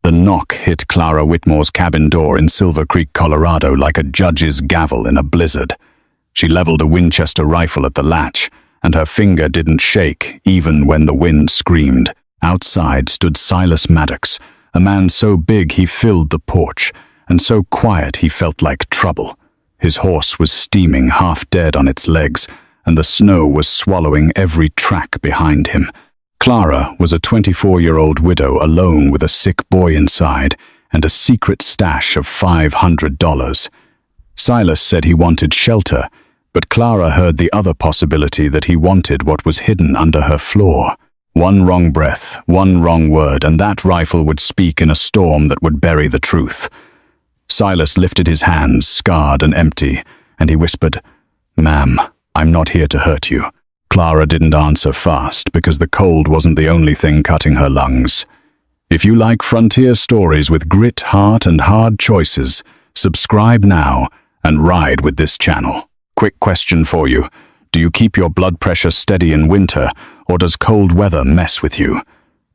The knock hit Clara Whitmore's cabin door in Silver Creek, Colorado like a judge's gavel in a blizzard. She leveled a Winchester rifle at the latch, and her finger didn't shake even when the wind screamed. Outside stood Silas Maddox, a man so big he filled the porch, and so quiet he felt like trouble. His horse was steaming half dead on its legs, and the snow was swallowing every track behind him. Clara was a 24-year-old widow alone with a sick boy inside and a secret stash of $500. Silas said he wanted shelter, but Clara heard the other possibility that he wanted what was hidden under her floor. One wrong breath, one wrong word, and that rifle would speak in a storm that would bury the truth. Silas lifted his hands, scarred and empty, and he whispered, "Ma'am, I'm not here to hurt you." Clara didn't answer fast because the cold wasn't the only thing cutting her lungs. If you like frontier stories with grit, heart, and hard choices, subscribe now and ride with this channel. Quick question for you. Do you keep your blood pressure steady in winter, or does cold weather mess with you?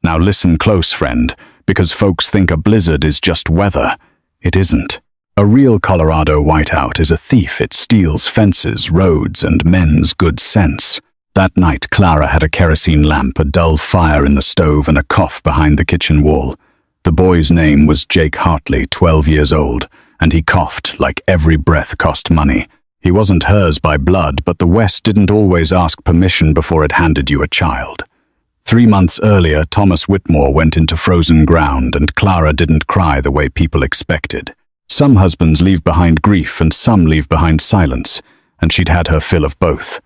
Now listen close, friend, because folks think a blizzard is just weather. It isn't. A real Colorado whiteout is a thief. It steals fences, roads, and men's good sense. That night, Clara had a kerosene lamp, a dull fire in the stove, and a cough behind the kitchen wall. The boy's name was Jake Hartley, 12 years old, and he coughed like every breath cost money. He wasn't hers by blood, but the West didn't always ask permission before it handed you a child. 3 months earlier, Thomas Whitmore went into frozen ground, and Clara didn't cry the way people expected. Some husbands leave behind grief, and some leave behind silence, and she'd had her fill of both.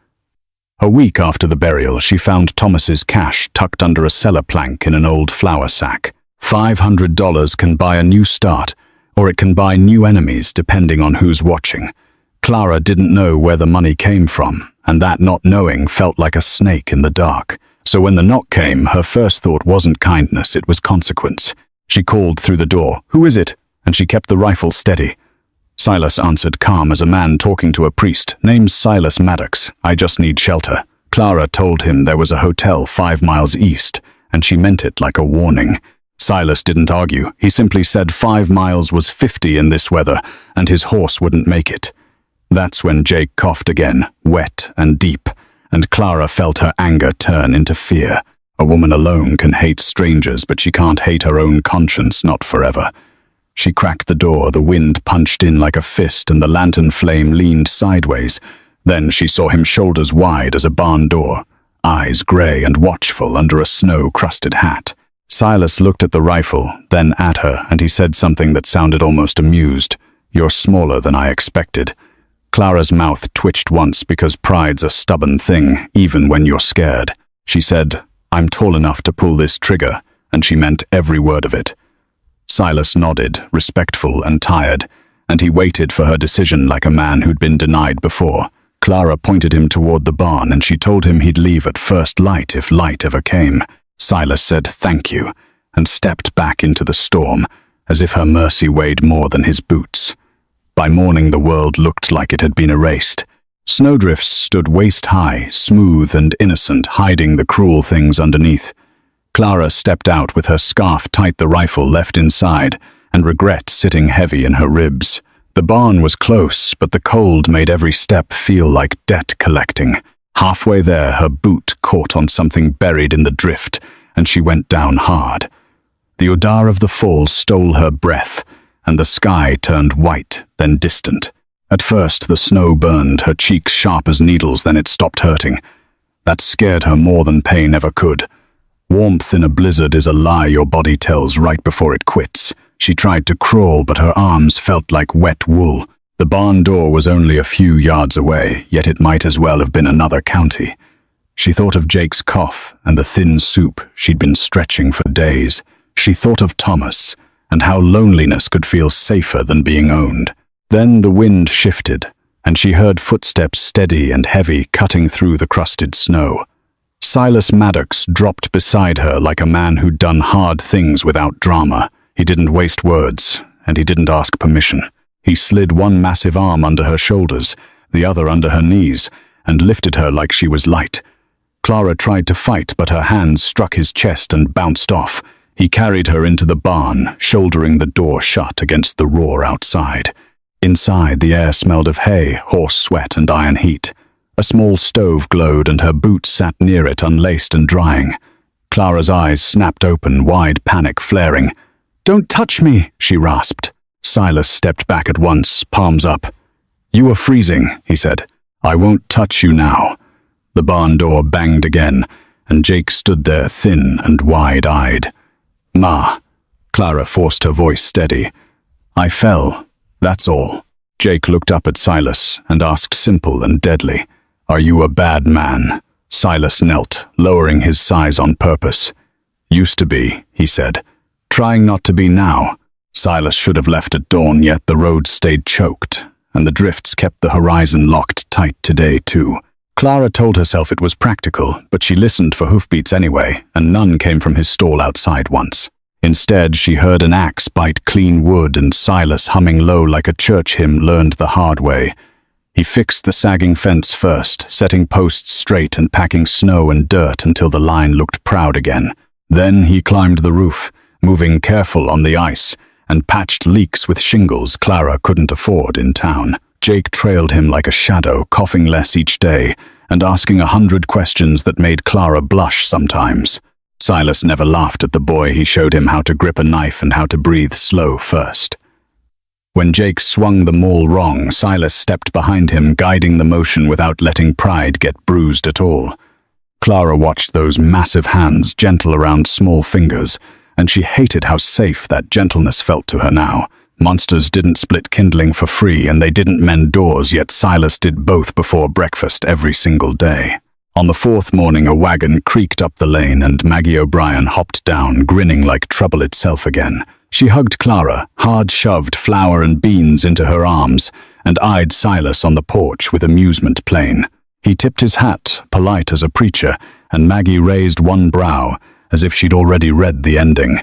A week after the burial, she found Thomas's cash tucked under a cellar plank in an old flour sack. $500 can buy a new start, or it can buy new enemies depending on who's watching. Clara didn't know where the money came from, and that not knowing felt like a snake in the dark. So when the knock came, her first thought wasn't kindness, it was consequence. She called through the door, "Who is it?" and she kept the rifle steady. Silas answered calm as a man talking to a priest. "Name's Silas Maddox. I just need shelter." Clara told him there was a hotel 5 miles east, and she meant it like a warning. Silas didn't argue. He simply said 5 miles was 50 in this weather, and his horse wouldn't make it. That's when Jake coughed again, wet and deep, and Clara felt her anger turn into fear. A woman alone can hate strangers, but she can't hate her own conscience, not forever. She cracked the door, the wind punched in like a fist, and the lantern flame leaned sideways. Then she saw him shoulders wide as a barn door, eyes gray and watchful under a snow-crusted hat. Silas looked at the rifle, then at her, and he said something that sounded almost amused. "You're smaller than I expected." Clara's mouth twitched once because pride's a stubborn thing, even when you're scared. She said, "I'm tall enough to pull this trigger," and she meant every word of it. Silas nodded, respectful and tired, and he waited for her decision like a man who'd been denied before. Clara pointed him toward the barn, and she told him he'd leave at first light if light ever came. Silas said thank you, and stepped back into the storm, as if her mercy weighed more than his boots. By morning the world looked like it had been erased. Snowdrifts stood waist-high, smooth and innocent, hiding the cruel things underneath. Clara stepped out with her scarf tight, the rifle left inside, and regret sitting heavy in her ribs. The barn was close, but the cold made every step feel like debt collecting. Halfway there, her boot caught on something buried in the drift, and she went down hard. The odor of the fall stole her breath, and the sky turned white, then distant. At first, the snow burned, her cheeks sharp as needles, then it stopped hurting. That scared her more than pain ever could. Warmth in a blizzard is a lie your body tells right before it quits. She tried to crawl, but her arms felt like wet wool. The barn door was only a few yards away, yet it might as well have been another county. She thought of Jake's cough and the thin soup she'd been stretching for days. She thought of Thomas, and how loneliness could feel safer than being owned. Then the wind shifted, and she heard footsteps steady and heavy cutting through the crusted snow. Silas Maddox dropped beside her like a man who'd done hard things without drama. He didn't waste words, and he didn't ask permission. He slid one massive arm under her shoulders, the other under her knees, and lifted her like she was light. Clara tried to fight, but her hands struck his chest and bounced off. He carried her into the barn, shouldering the door shut against the roar outside. Inside, the air smelled of hay, horse sweat, and iron heat. A small stove glowed, and her boots sat near it, unlaced and drying. Clara's eyes snapped open, wide panic flaring. "Don't touch me," she rasped. Silas stepped back at once, palms up. "You are freezing," he said. "I won't touch you now." The barn door banged again, and Jake stood there thin and wide-eyed. "Ma," Clara forced her voice steady. "I fell, that's all." Jake looked up at Silas and asked simple and deadly, "Are you a bad man?" Silas knelt, lowering his size on purpose. "Used to be," he said. "Trying not to be now." Silas should have left at dawn, yet the road stayed choked, and the drifts kept the horizon locked tight today, too. Clara told herself it was practical, but she listened for hoofbeats anyway, and none came from his stall outside once. Instead, she heard an axe bite clean wood and Silas humming low like a church hymn learned the hard way. He fixed the sagging fence first, setting posts straight and packing snow and dirt until the line looked proud again. Then he climbed the roof, moving careful on the ice, and patched leaks with shingles Clara couldn't afford in town. Jake trailed him like a shadow, coughing less each day, and asking 100 questions that made Clara blush sometimes. Silas never laughed at the boy. He showed him how to grip a knife and how to breathe slow first. When Jake swung the maul wrong, Silas stepped behind him, guiding the motion without letting pride get bruised at all. Clara watched those massive hands gentle around small fingers, and she hated how safe that gentleness felt to her now. Monsters didn't split kindling for free, and they didn't mend doors, yet Silas did both before breakfast every single day. On the fourth morning, a wagon creaked up the lane, and Maggie O'Brien hopped down, grinning like trouble itself again. She hugged Clara, hard-shoved flour and beans into her arms, and eyed Silas on the porch with amusement plain. He tipped his hat, polite as a preacher, and Maggie raised one brow, as if she'd already read the ending.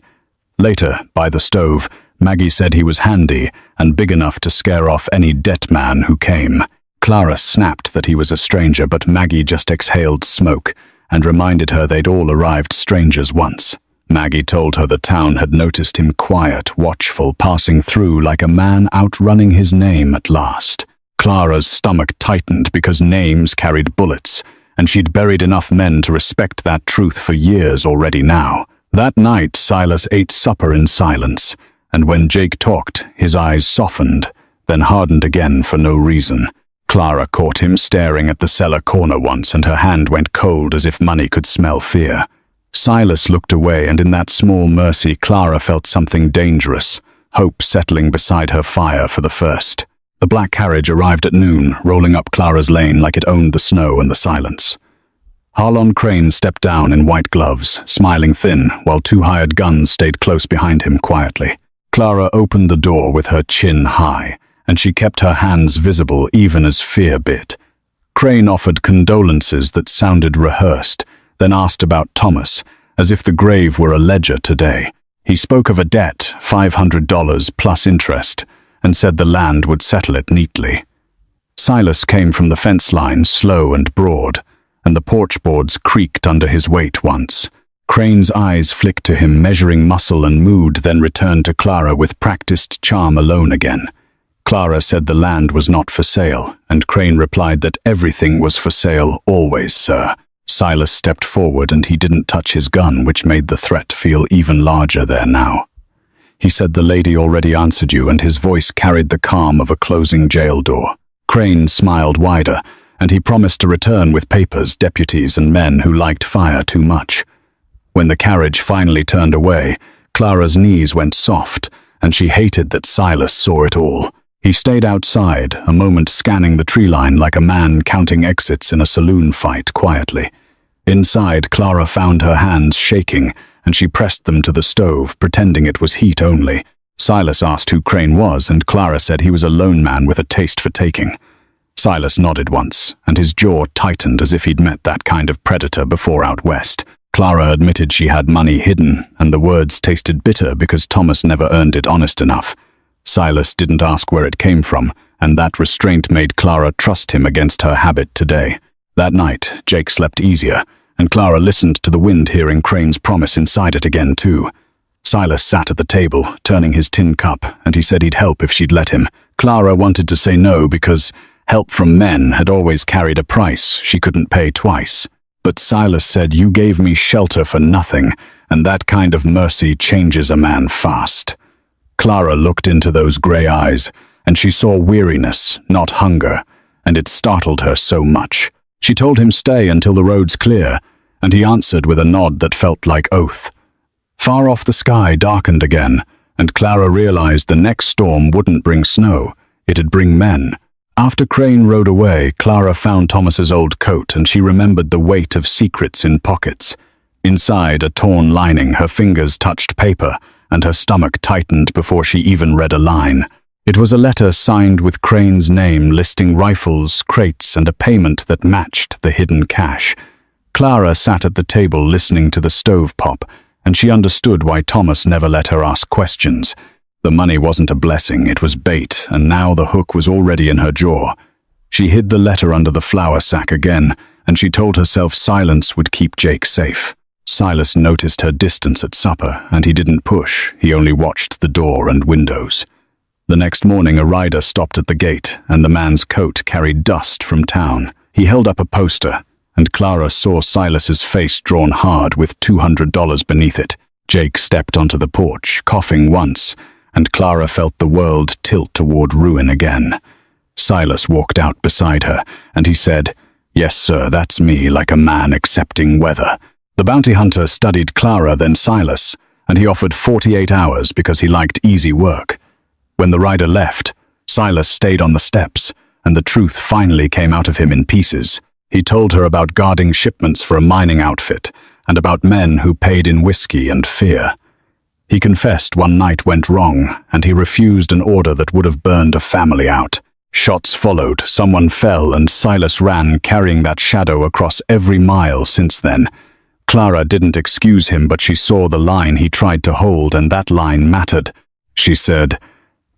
Later, by the stove, Maggie said he was handy and big enough to scare off any debt man who came. Clara snapped that he was a stranger, but Maggie just exhaled smoke and reminded her they'd all arrived strangers once. Maggie told her the town had noticed him quiet, watchful, passing through like a man outrunning his name at last. Clara's stomach tightened because names carried bullets, and she'd buried enough men to respect that truth for years already now. That night, Silas ate supper in silence, and when Jake talked, his eyes softened, then hardened again for no reason. Clara caught him staring at the cellar corner once, and her hand went cold as if money could smell fear. Silas looked away, and in that small mercy, Clara felt something dangerous, hope settling beside her fire for the first. The black carriage arrived at noon, rolling up Clara's lane like it owned the snow and the silence. Harlon Crane stepped down in white gloves, smiling thin, while two hired guns stayed close behind him quietly. Clara opened the door with her chin high, and she kept her hands visible even as fear bit. Crane offered condolences that sounded rehearsed, then asked about Thomas, as if the grave were a ledger today. He spoke of a debt, $500 plus interest, and said the land would settle it neatly. Silas came from the fence line, slow and broad, and the porch boards creaked under his weight once. Crane's eyes flicked to him, measuring muscle and mood, then returned to Clara with practiced charm alone again. Clara said the land was not for sale, and Crane replied that everything was for sale, always, sir. Silas stepped forward, and he didn't touch his gun, which made the threat feel even larger there now. He said the lady already answered you, and his voice carried the calm of a closing jail door. Crane smiled wider, and he promised to return with papers, deputies, and men who liked fire too much. When the carriage finally turned away, Clara's knees went soft, and she hated that Silas saw it all. He stayed outside, a moment scanning the tree line like a man counting exits in a saloon fight quietly. Inside, Clara found her hands shaking, and she pressed them to the stove, pretending it was heat only. Silas asked who Crane was, and Clara said he was a lone man with a taste for taking. Silas nodded once, and his jaw tightened as if he'd met that kind of predator before out west. Clara admitted she had money hidden, and the words tasted bitter because Thomas never earned it honest enough. Silas didn't ask where it came from, and that restraint made Clara trust him against her habit today. That night, Jake slept easier, and Clara listened to the wind, hearing Crane's promise inside it again too. Silas sat at the table, turning his tin cup, and he said he'd help if she'd let him. Clara wanted to say no because help from men had always carried a price she couldn't pay twice. But Silas said, "You gave me shelter for nothing, and that kind of mercy changes a man fast." Clara looked into those grey eyes, and she saw weariness, not hunger, and it startled her so much. She told him stay until the road's clear, and he answered with a nod that felt like oath. Far off the sky darkened again, and Clara realized the next storm wouldn't bring snow, it'd bring men. After Crane rode away, Clara found Thomas's old coat, and she remembered the weight of secrets in pockets. Inside a torn lining, her fingers touched paper, and her stomach tightened before she even read a line. It was a letter signed with Crane's name, listing rifles, crates, and a payment that matched the hidden cash. Clara sat at the table listening to the stove pop, and she understood why Thomas never let her ask questions. The money wasn't a blessing, it was bait, and now the hook was already in her jaw. She hid the letter under the flour sack again, and she told herself silence would keep Jake safe. Silas noticed her distance at supper, and he didn't push, he only watched the door and windows. The next morning a rider stopped at the gate, and the man's coat carried dust from town. He held up a poster, and Clara saw Silas's face drawn hard with $200 beneath it. Jake stepped onto the porch, coughing once, and Clara felt the world tilt toward ruin again. Silas walked out beside her, and he said, "Yes, sir, that's me, like a man accepting weather." The bounty hunter studied Clara, then Silas, and he offered 48 hours because he liked easy work. When the rider left, Silas stayed on the steps, and the truth finally came out of him in pieces. He told her about guarding shipments for a mining outfit, and about men who paid in whiskey and fear. He confessed one night went wrong, and he refused an order that would have burned a family out. Shots followed, someone fell, and Silas ran, carrying that shadow across every mile since then. Clara didn't excuse him, but she saw the line he tried to hold, and that line mattered. She said,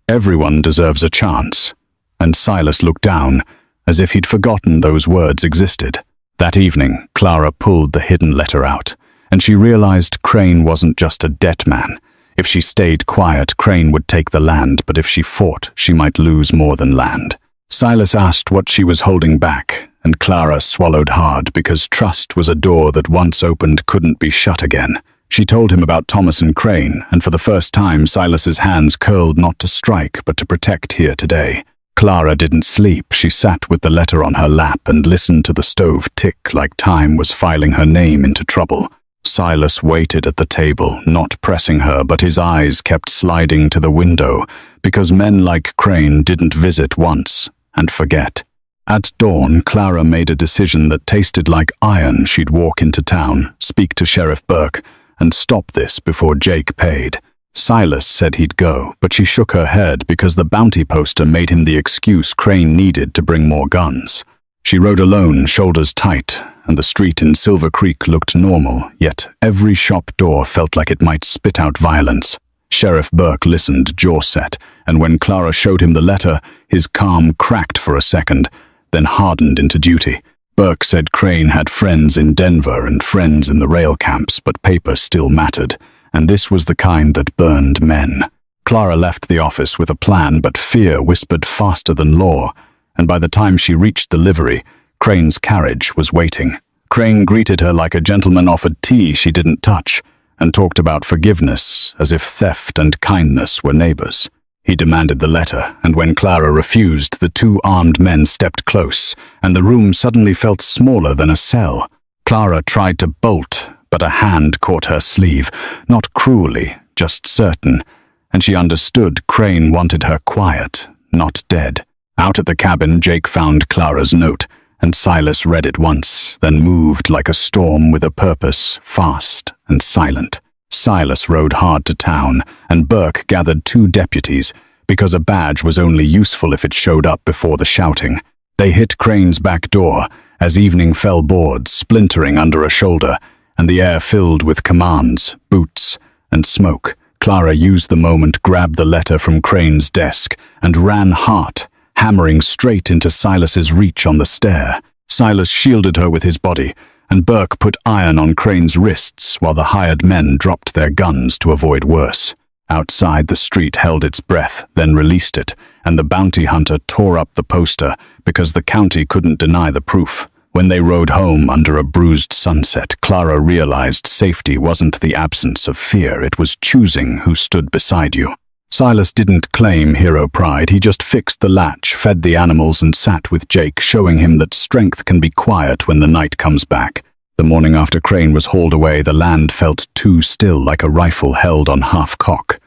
"Everyone deserves a chance." And Silas looked down, as if he'd forgotten those words existed. That evening, Clara pulled the hidden letter out, and she realized Crane wasn't just a debt man. If she stayed quiet, Crane would take the land, but if she fought, she might lose more than land. Silas asked what she was holding back, and Clara swallowed hard because trust was a door that once opened couldn't be shut again. She told him about Thomas and Crane, and for the first time Silas's hands curled not to strike but to protect here today. Clara didn't sleep. She sat with the letter on her lap and listened to the stove tick like time was filing her name into trouble. Silas waited at the table, not pressing her, but his eyes kept sliding to the window, because men like Crane didn't visit once and forget. At dawn, Clara made a decision that tasted like iron. She'd walk into town, speak to Sheriff Burke, and stop this before Jake paid. Silas said he'd go, but she shook her head because the bounty poster made him the excuse Crane needed to bring more guns. She rode alone, shoulders tight, and the street in Silver Creek looked normal, yet every shop door felt like it might spit out violence. Sheriff Burke listened, jaw set, and when Clara showed him the letter, his calm cracked for a second, then hardened into duty. Burke said Crane had friends in Denver and friends in the rail camps, but paper still mattered, and this was the kind that burned men. Clara left the office with a plan, but fear whispered faster than law, and by the time she reached the livery, Crane's carriage was waiting. Crane greeted her like a gentleman offered tea she didn't touch, and talked about forgiveness as if theft and kindness were neighbors. He demanded the letter, and when Clara refused, the two armed men stepped close, and the room suddenly felt smaller than a cell. Clara tried to bolt, but a hand caught her sleeve, not cruelly, just certain, and she understood Crane wanted her quiet, not dead. Out at the cabin, Jake found Clara's note, and Silas read it once, then moved like a storm with a purpose, fast and silent. Silas rode hard to town, and Burke gathered 2 deputies, because a badge was only useful if it showed up before the shouting. They hit Crane's back door, as evening fell boards splintering under a shoulder, and the air filled with commands, boots, and smoke. Clara used the moment, grabbed the letter from Crane's desk, and ran hard, hammering straight into Silas's reach on the stair. Silas shielded her with his body, and Burke put iron on Crane's wrists while the hired men dropped their guns to avoid worse. Outside, the street held its breath, then released it, and the bounty hunter tore up the poster because the county couldn't deny the proof. When they rode home under a bruised sunset, Clara realized safety wasn't the absence of fear, it was choosing who stood beside you. Silas didn't claim hero pride, he just fixed the latch, fed the animals and sat with Jake, showing him that strength can be quiet when the night comes back. The morning after Crane was hauled away, the land felt too still, like a rifle held on half-cock.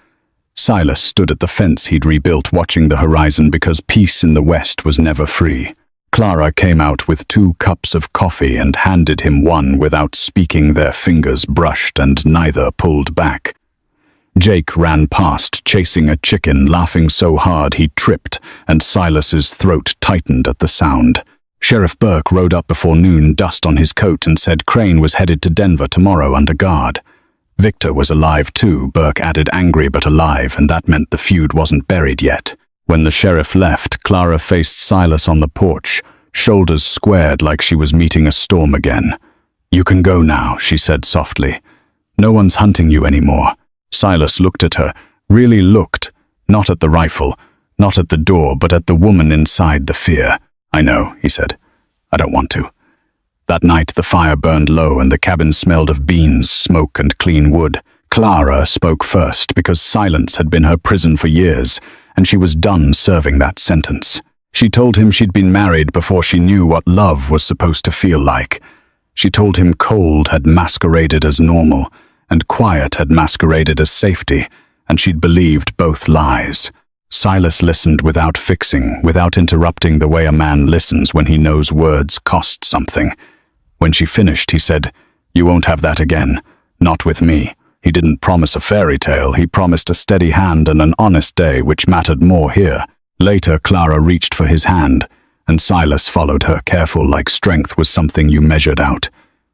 Silas stood at the fence he'd rebuilt, watching the horizon because peace in the west was never free. Clara came out with 2 cups of coffee and handed him one without speaking. Their fingers brushed and neither pulled back. Jake ran past, chasing a chicken, laughing so hard he tripped, and Silas's throat tightened at the sound. Sheriff Burke rode up before noon, dust on his coat, and said Crane was headed to Denver tomorrow under guard. Victor was alive too, Burke added, angry but alive, and that meant the feud wasn't buried yet. When the sheriff left, Clara faced Silas on the porch, shoulders squared like she was meeting a storm again. "You can go now," she said softly. "No one's hunting you anymore." Silas looked at her, really looked, not at the rifle, not at the door, but at the woman inside the fear. "I know," he said. "I don't want to." That night the fire burned low and the cabin smelled of beans, smoke and clean wood. Clara spoke first because silence had been her prison for years, and she was done serving that sentence. She told him she'd been married before she knew what love was supposed to feel like. She told him cold had masqueraded as normal, and quiet had masqueraded as safety, and she'd believed both lies. Silas listened without fixing, without interrupting, the way a man listens when he knows words cost something. When she finished, he said, "You won't have that again. Not with me." He didn't promise a fairy tale, he promised a steady hand and an honest day, which mattered more here. Later, Clara reached for his hand, and Silas followed her, careful, like strength was something you measured out.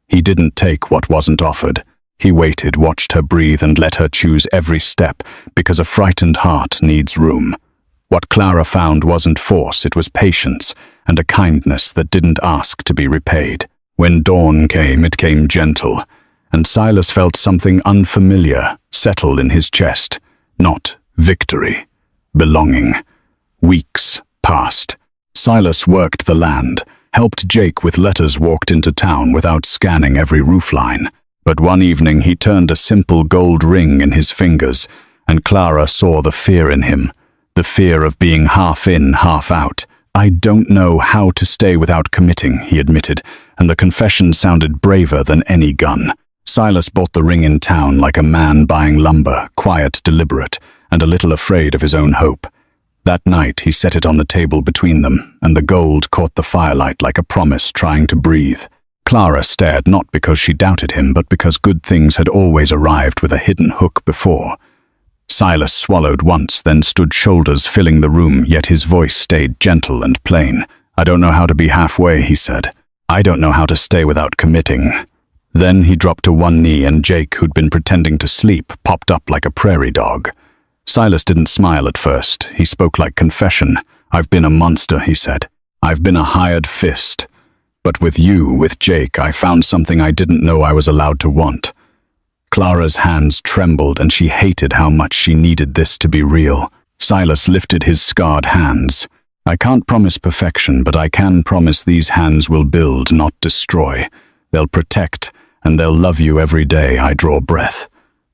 He didn't take what wasn't offered. He waited, watched her breathe, and let her choose every step, because a frightened heart needs room. What Clara found wasn't force, it was patience, and a kindness that didn't ask to be repaid. When dawn came, it came gentle, and Silas felt something unfamiliar settle in his chest. Not victory, belonging. Weeks passed. Silas worked the land, helped Jake with letters, walked into town without scanning every roofline. But one evening he turned a simple gold ring in his fingers, and Clara saw the fear in him, the fear of being half in, half out. "I don't know how to stay without committing," he admitted, and the confession sounded braver than any gun. Silas bought the ring in town like a man buying lumber, quiet, deliberate, and a little afraid of his own hope. That night he set it on the table between them, and the gold caught the firelight like a promise trying to breathe. Clara stared, not because she doubted him, but because good things had always arrived with a hidden hook before. Silas swallowed once, then stood, shoulders filling the room, yet his voice stayed gentle and plain. "I don't know how to be halfway," he said. "I don't know how to stay without committing." Then he dropped to one knee, and Jake, who'd been pretending to sleep, popped up like a prairie dog. Silas didn't smile at first. He spoke like confession. "I've been a monster," he said. "I've been a hired fist. But with you, with Jake, I found something I didn't know I was allowed to want." Clara's hands trembled, and she hated how much she needed this to be real. Silas lifted his scarred hands. "I can't promise perfection, but I can promise these hands will build, not destroy. They'll protect, and they'll love you every day I draw breath."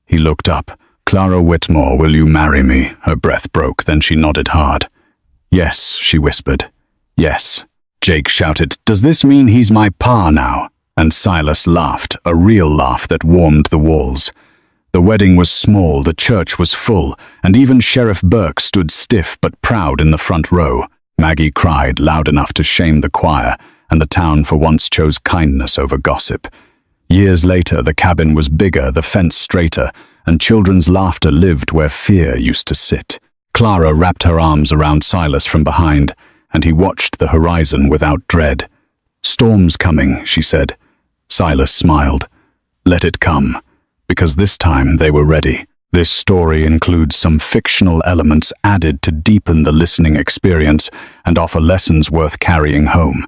He looked up. "Clara Whitmore, will you marry me?" Her breath broke, then she nodded hard. "Yes," she whispered. "Yes." Jake shouted, "Does this mean he's my pa now?" And Silas laughed, a real laugh that warmed the walls. The wedding was small, the church was full, and even Sheriff Burke stood stiff but proud in the front row. Maggie cried loud enough to shame the choir, and the town for once chose kindness over gossip. Years later, the cabin was bigger, the fence straighter, and children's laughter lived where fear used to sit. Clara wrapped her arms around Silas from behind, and he watched the horizon without dread. "Storm's coming," she said. Silas smiled. "Let it come," because this time they were ready. This story includes some fictional elements added to deepen the listening experience and offer lessons worth carrying home.